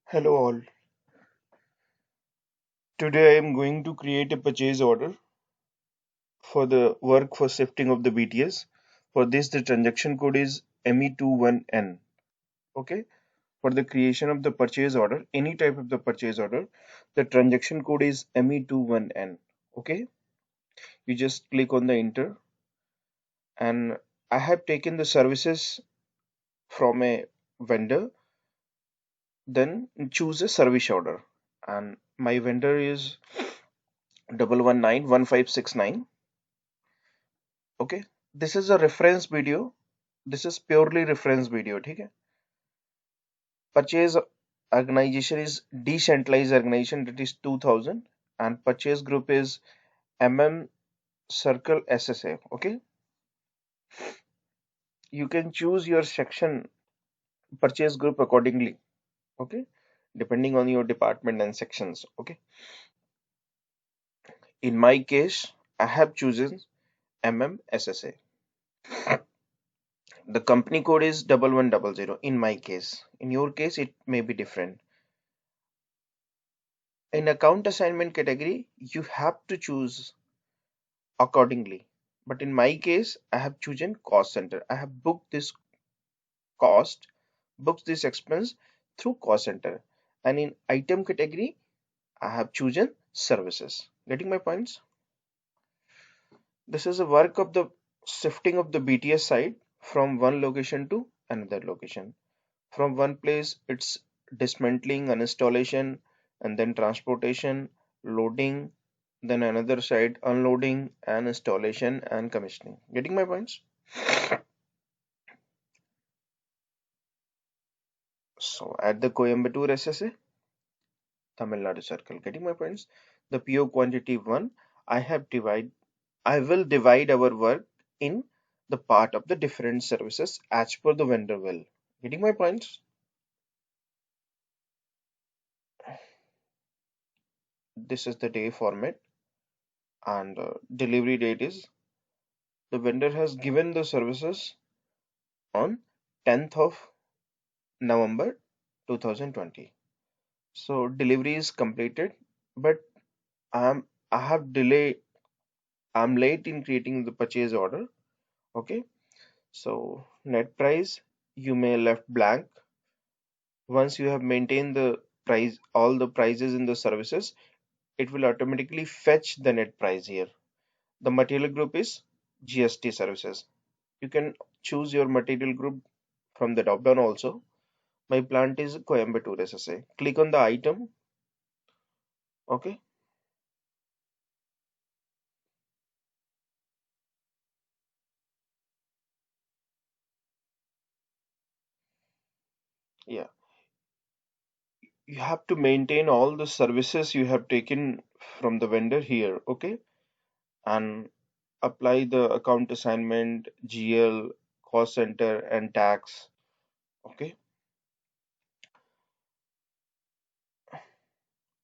Hello all. Today I am going to create a purchase order for the work for shifting of the BTS. For this the transaction code is ME21N. Okay. For the creation of the purchase order, any type of the purchase order, the transaction code is ME21N. Okay. You just click on the enter, and I have taken the services from a vendor. Then choose a service order, and my vendor is 1191569. Okay, this is a reference video. This is purely reference video. ठीक है? Purchase organization is decentralized organization, that is 2000, and purchase group is circle SSA. Okay, you can choose your section purchase group accordingly. Okay, depending on your department and sections. Okay, in my case I have chosen SSA. The company code is 1100. In my case, in your case it may be different. In account assignment category, you have to choose accordingly. But in my case, I have chosen cost center. I have booked this cost, booked this expense through cost center. And in item category, I have chosen services. Getting my points? This is a work of the shifting of the BTS site from one location to another location. From one place, it's dismantling and installation, and then transportation, loading, then another side unloading and installation and commissioning. Getting my points? So at the Coimbatore SSA, Tamil Nadu circle. Getting my points? The PO quantity 1, I will divide our work in the part of the different services as per the vendor will. Getting my points? This is the day format, and delivery date is the vendor has given the services on 10th of November 2020. So delivery is completed, but I have delay. I'm late in creating the purchase order. Okay, so net price you may left blank. Once you have maintained the price, all the prices in the services, it will automatically fetch the net price here. The material group is GST services. You can choose your material group from the drop down also. My plant is Coimbatore SSA. Click on the item. Okay. Yeah. You have to maintain all the services you have taken from the vendor here. Okay. And apply the account assignment, GL, cost center, and tax. Okay.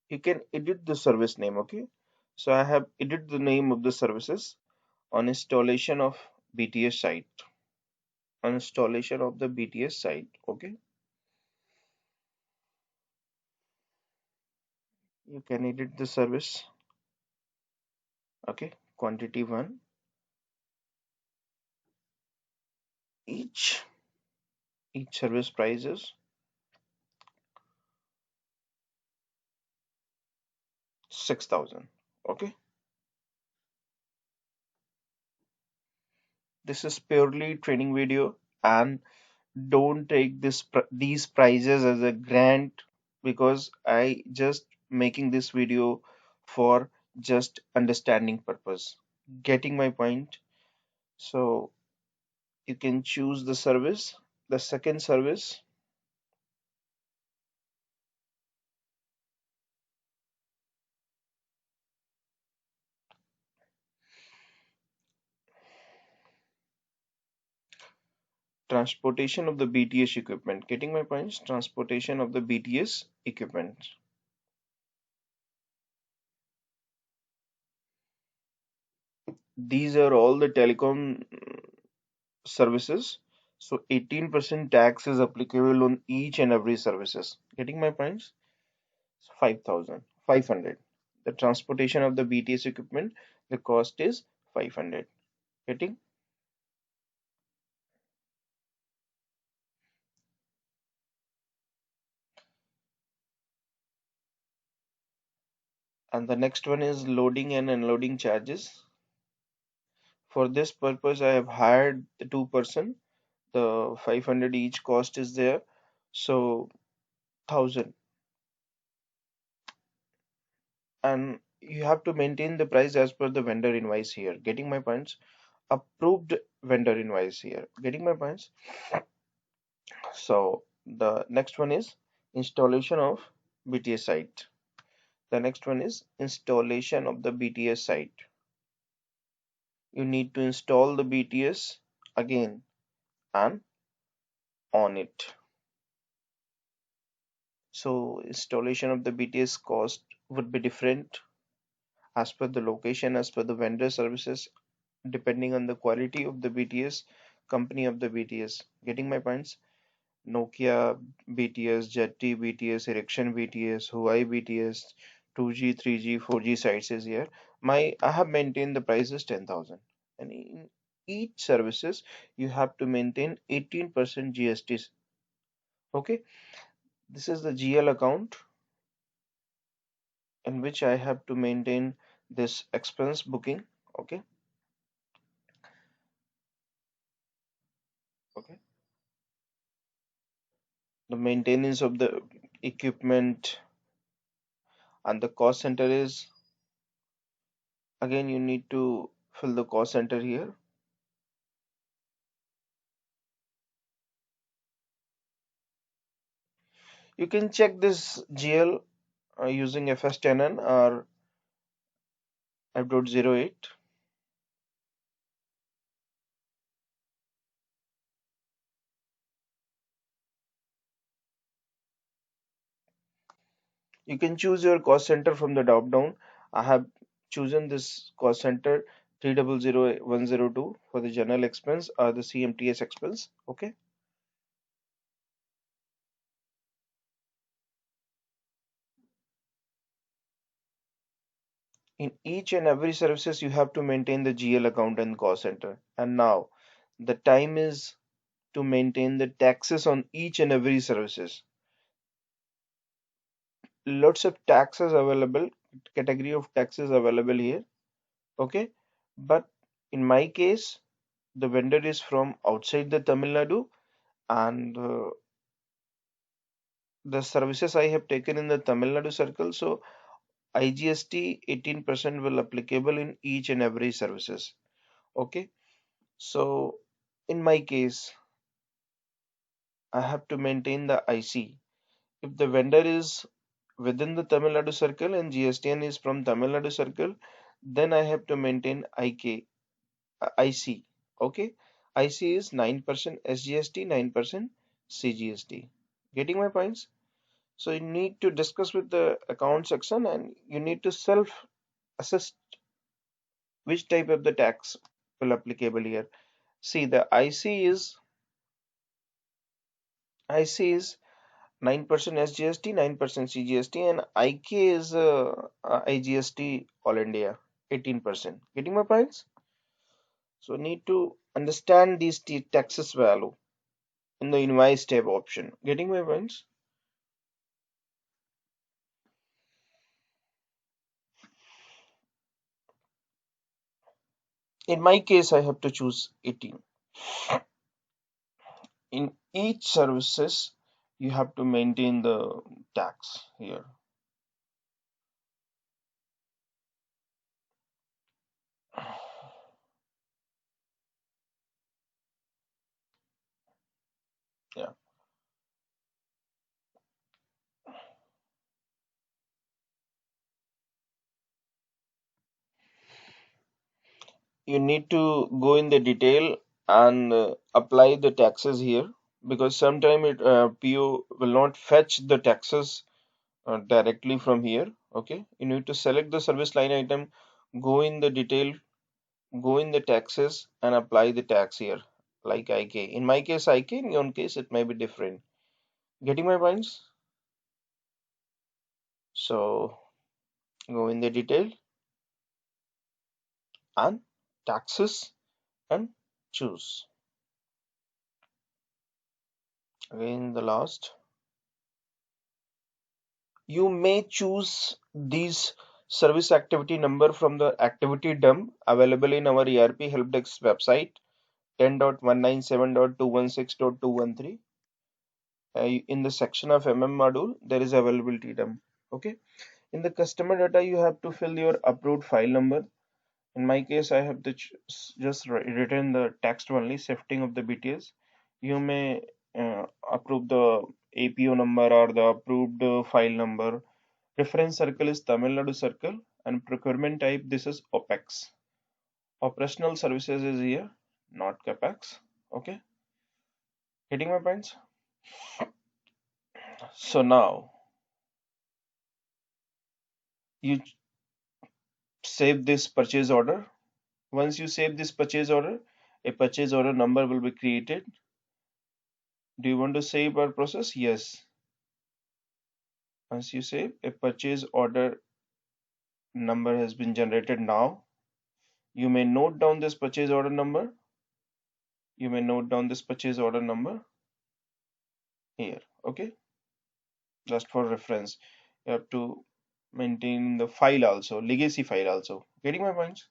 You can edit the service name. Okay. So I have edited the name of the services on installation of BTS site. On installation of the BTS site. Okay. You can edit the service. Okay. Quantity 1. Each each service price is 6,000. Okay. This is purely training video, and don't take these prices as a grant, because I just making this video for just understanding purpose. Getting my point? So you can choose the service. The second service, transportation of the BTS equipment. Getting my points? Transportation of the BTS equipment. These are all the telecom services. So 18% tax is applicable on each and every services. Getting my points? 5,000, 500. The transportation of the BTS equipment, the cost is 500. Getting? And the next one is loading and unloading charges. For this purpose, I have hired the two-person. The 500 each cost is there. So 1,000. And you have to maintain the price as per the vendor invoice here. Getting my points? Approved vendor invoice here. Getting my points? So the next one is installation of BTS site. The next one is installation of the BTS site. You need to install the BTS again and on it. So installation of the BTS cost would be different as per the location, as per the vendor services, depending on the quality of the BTS, company of the BTS. Getting my points? Nokia BTS, Jetty BTS, Ericsson BTS, Huawei BTS, 2G, 3G, 4G sites is here. I have maintained the price is 10,000. And in each services, you have to maintain 18% GST. Okay, this is the GL account in which I have to maintain this expense booking. Okay, okay. The maintenance of the equipment and the cost center is again you need to fill the cost center here. You can check this GL using FS10N or F.08. You can choose your cost center from the drop down. I have chosen this cost center 300102 for the general expense or the CMTS expense. Okay. In each and every services you have to maintain the GL account and cost center. And now the time is to maintain the taxes on each and every services. Lots of taxes available, category of taxes available here. Okay, but in my case the vendor is from outside the Tamil Nadu and the services I have taken in the Tamil Nadu circle, so IGST 18% will applicable in each and every services. Okay, so in my case I have to maintain the IC. If the vendor is within the Tamil Nadu circle and GSTN is from Tamil Nadu circle, then I have to maintain IC. Okay, IC is 9% SGST, 9% CGST. Getting my points? So you need to discuss with the account section and you need to self assess which type of the tax will applicable here. See, the IC is 9% SGST, 9% CGST, and IK is IGST all India 18%. Getting my points? So need to understand these taxes value in the invoice tab option. Getting my points? In my case, I have to choose 18. In each services, you have to maintain the tax here. Yeah. You need to go in the detail and apply the taxes here because sometime it PO will not fetch the taxes directly from here. Okay, you need to select the service line item, go in the detail, go in the taxes and apply the tax here. like IK. In my case, IK, in your case, it may be different. Getting my points? So go in the detail and taxes and choose. Again, the last. You may choose these service activity number from the activity dump available in our ERP help desk website 10.197.216.213. In the section of module, there is availability dump. Okay. In the customer data, you have to fill your approved file number. In my case, I have just written the text only, shifting of the BTS. You may approve the APO number or the approved file number. Reference circle is Tamil Nadu circle, and procurement type, this is OPEX. Operational services is here, not CAPEX. Okay, getting my points? So now you save this purchase order. Once you save this purchase order, a purchase order number will be created. Do you want to save our process? Yes. Once you save, a purchase order number has been generated now. You may note down this purchase order number. You may note down this purchase order number here. Okay, just for reference. You have to maintain the file also, legacy file also. Getting my points?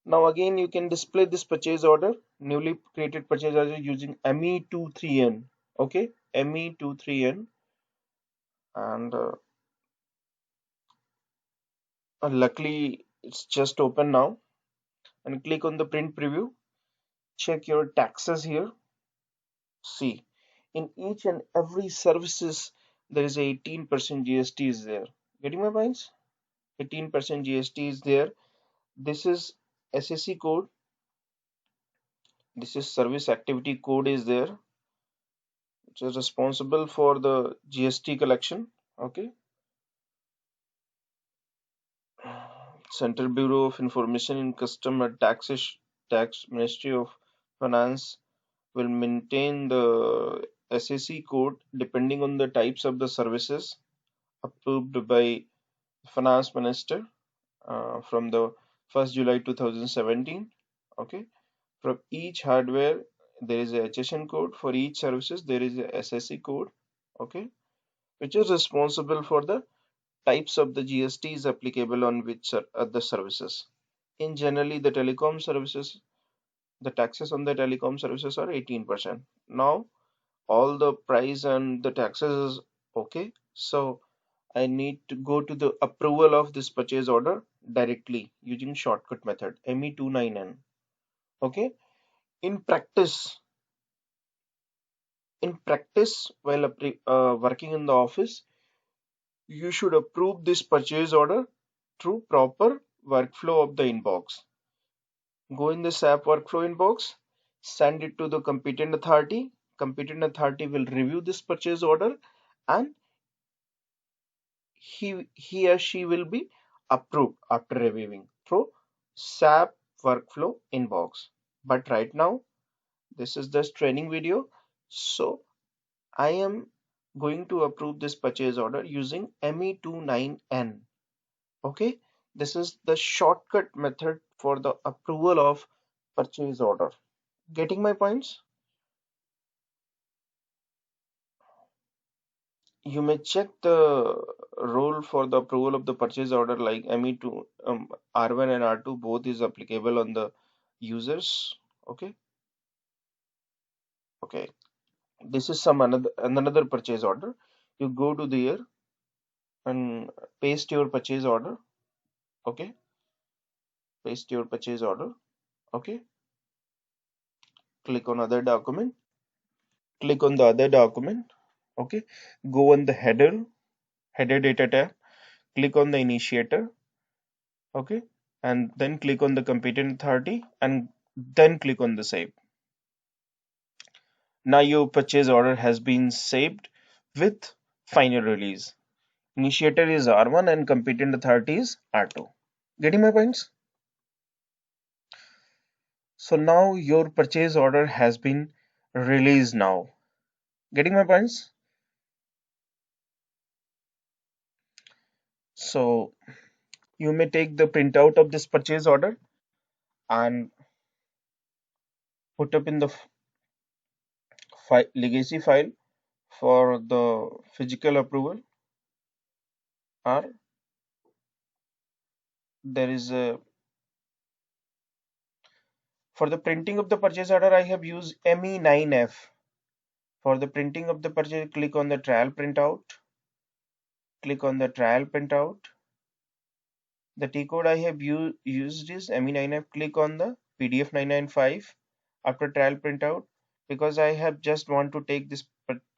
Now again, you can display this purchase order, newly created purchase order using ME23N. Okay, ME23N, and luckily it's just open now. And click on the print preview. Check your taxes here. See, in each and every services there is 18% GST is there. Getting my points? 18% GST is there. This is SAC code. This is service activity code is there, which is responsible for the GST collection. Okay. Central Bureau of Information in Customer Taxes, Tax Ministry of Finance will maintain the SAC code depending on the types of the services approved by Finance Minister from the 1st July 2017. Okay. From each hardware, there is a HSN code. For each services, there is a SSC code. Okay, which is responsible for the types of the GSTs applicable on which other services. In generally, the telecom services, the taxes on the telecom services are 18%. Now, all the price and the taxes is okay. So I need to go to the approval of this purchase order directly using shortcut method ME29N. Okay. In practice, while working in the office, you should approve this purchase order through proper workflow of the inbox. Go in the SAP workflow inbox, send it to the competent authority. Competent authority will review this purchase order, and he or she will be approved after reviewing through SAP workflow inbox. But right now, this is this training video, so I am going to approve this purchase order using ME29N. Okay, this is the shortcut method for the approval of purchase order. Getting my points? You may check the role for the approval of the purchase order like ME2, R1 and R2 both is applicable on the users. Okay, okay. This is some another purchase order. You go to there and paste your purchase order. Okay, paste your purchase order. Okay, click on other document. Click on the other document. Okay, go on the header data tab. Click on the initiator. Okay, and then click on the competent authority and then click on the save. Now your purchase order has been saved with final release. Initiator is R1 and competent authority is R2. Getting my points? So now your purchase order has been released now. Getting my points? So you may take the printout of this purchase order and put up in the legacy file for the physical approval, or there is a for the printing of the purchase order I have used ME9F. For the printing of the purchase, click on the trial printout. Click on the trial printout. The T code I have used is ME9F. Click on the PDF 995 after trial printout, because I have just want to take this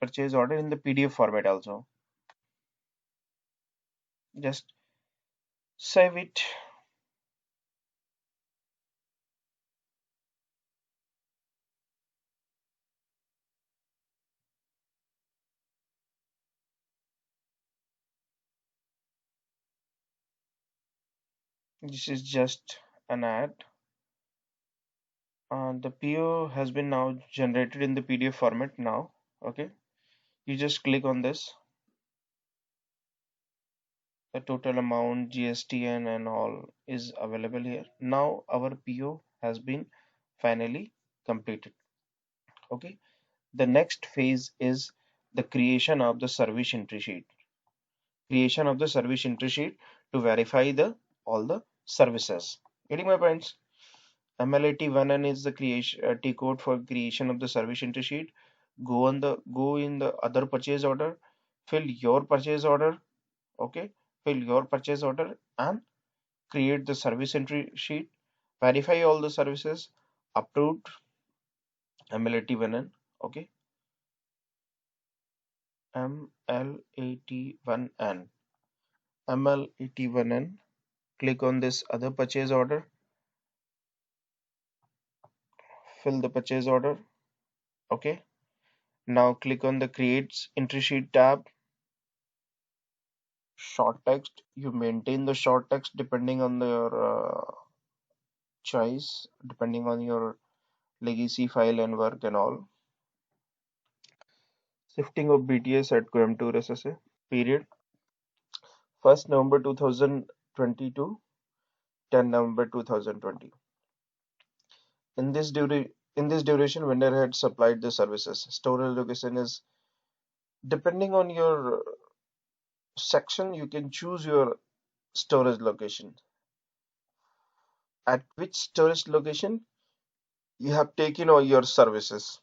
purchase order in the PDF format also. Just save it. This is just an ad. The PO has been now generated in the PDF format now. Okay, you just click on this. The total amount, GSTN and all is available here. Now our PO has been finally completed. Okay, the next phase is the creation of the service entry sheet. Creation of the service entry sheet to verify the all the services. Getting my points? ML81N is the creation T code for creation of the service entry sheet. Go in the other purchase order, fill your purchase order. Okay, fill your purchase order and create the service entry sheet. Verify all the services approved. ML81N. Okay, ML81N. ML81N. Click on this other purchase order. Fill the purchase order. Okay. Now click on the create entry sheet tab. Short text. You maintain the short text depending on your choice, depending on your legacy file and work and all. Shifting of BTS at Coimbatore SSA. Period. 1st November 2022, 10 November 2020. In this duration, vendor had supplied the services. Storage location is depending on your section. You can choose your storage location. At which storage location you have taken all your services.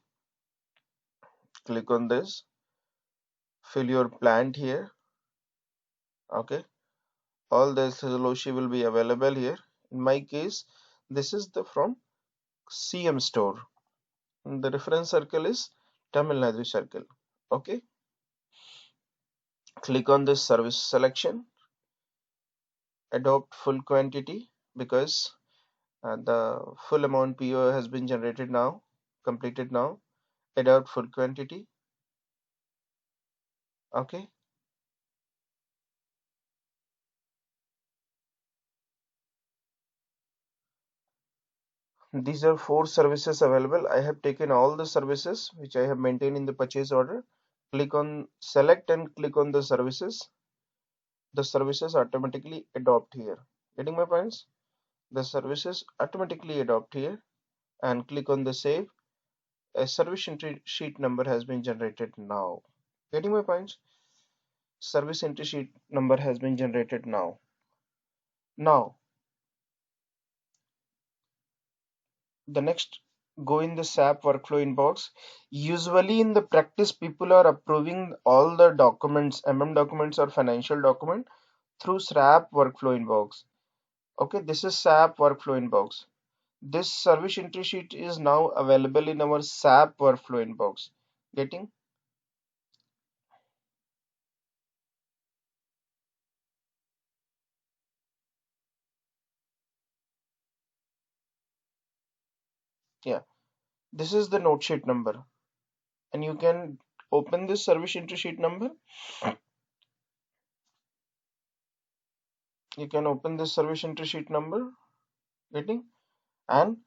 Click on this. Fill your plant here. Okay. All the solution will be available here. In my case, this is the from CM store. And the reference circle is Tamil Nadu circle. Okay. Click on this service selection. Adopt full quantity, because the full amount PO has been generated now, completed now. Adopt full quantity. Okay. These are 4 services available. I have taken all the services which I have maintained in the purchase order. Click on select and click on the services. The services automatically adopt here. Getting my points? The services automatically adopt here, and click on the save. A service entry sheet number has been generated now. Getting my points? Service entry sheet number has been generated now. Now, the next, go in the SAP workflow inbox. Usually in the practice, people are approving all the documents, documents or financial document through SAP workflow inbox. Okay, this is SAP workflow inbox. This service entry sheet is now available in our SAP workflow inbox. Getting? Yeah, this is the note sheet number, and you can open this service entry sheet number. You can open this service entry sheet number. Getting? And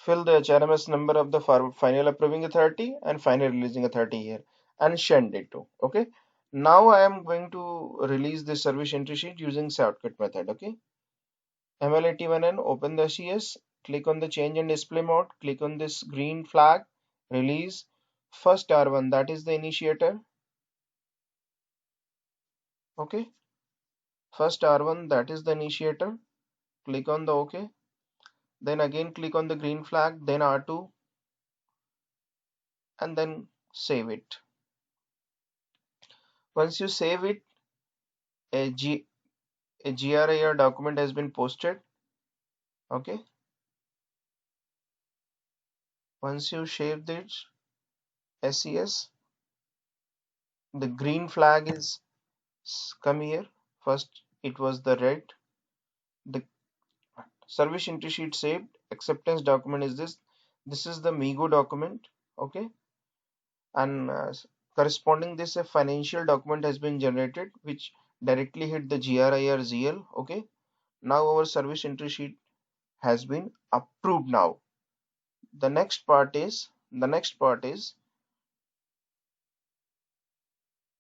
fill the HRMS number of the final approving authority and final releasing authority here, and send it to. Okay. Now I am going to release this service entry sheet using shortcut method. Okay. ML81N, open the SES, click on the change and display mode, click on this green flag, release first R1, that is the initiator. Okay. First R1, that is the initiator. Click on the OK. Then again click on the green flag, then R2, and then save it. Once you save it, a, G, a GRIR document has been posted. Okay. Once you save this SES, the green flag is come here. First it was the red. The service entry sheet saved. Acceptance document is this. This is the MIGO document. Okay. And corresponding this, a financial document has been generated which directly hit the GRIR ZL. Okay. Now our service entry sheet has been approved. Now the next part is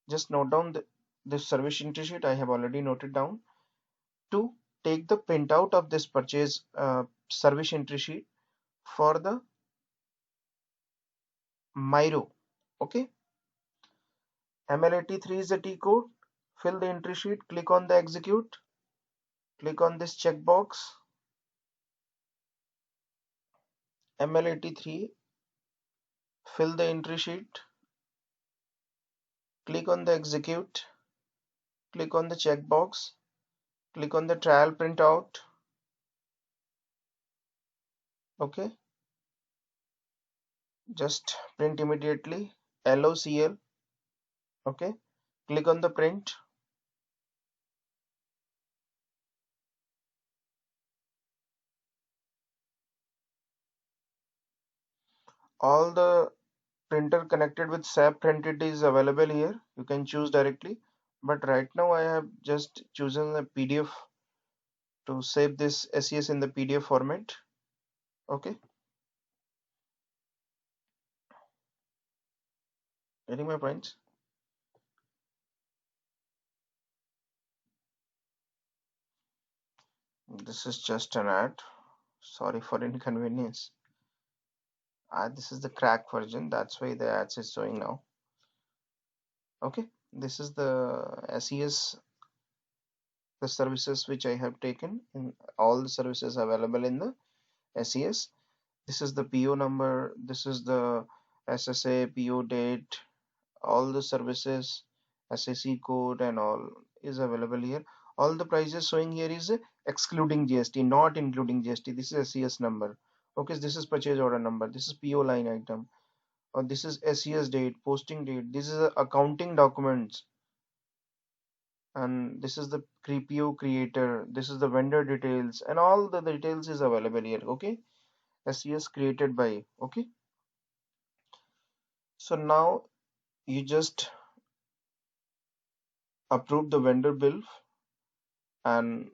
just note down this service entry sheet. I have already noted down to take the printout of this purchase service entry sheet for the Miro. Okay. ML83 is the T code. Fill the entry sheet, click on the execute, click on this checkbox. ML83, fill the entry sheet, click on the execute, click on the checkbox, click on the trial printout. Okay, just print immediately. LOCL. Okay, click on the print. All the printer connected with SAP printed is available here. You can choose directly, but right now I have just chosen a PDF to save this SES in the PDF format. Okay, getting my points. This is just an ad. Sorry for inconvenience. This is the crack version. That's why the ads is showing now. Okay, this is the SES, the services which I have taken in all the services available in the SES. This is the PO number. This is the SSA, PO date, all the services, SAC code and all is available here. All the prices showing here is excluding GST, not including GST. This is SES number. Okay, this is purchase order number. This is PO line item. Or this is SES date, posting date. This is accounting documents. And this is the PO creator. This is the vendor details and all the details is available here. Okay, SES created by. Okay, so now you just approve the vendor bill and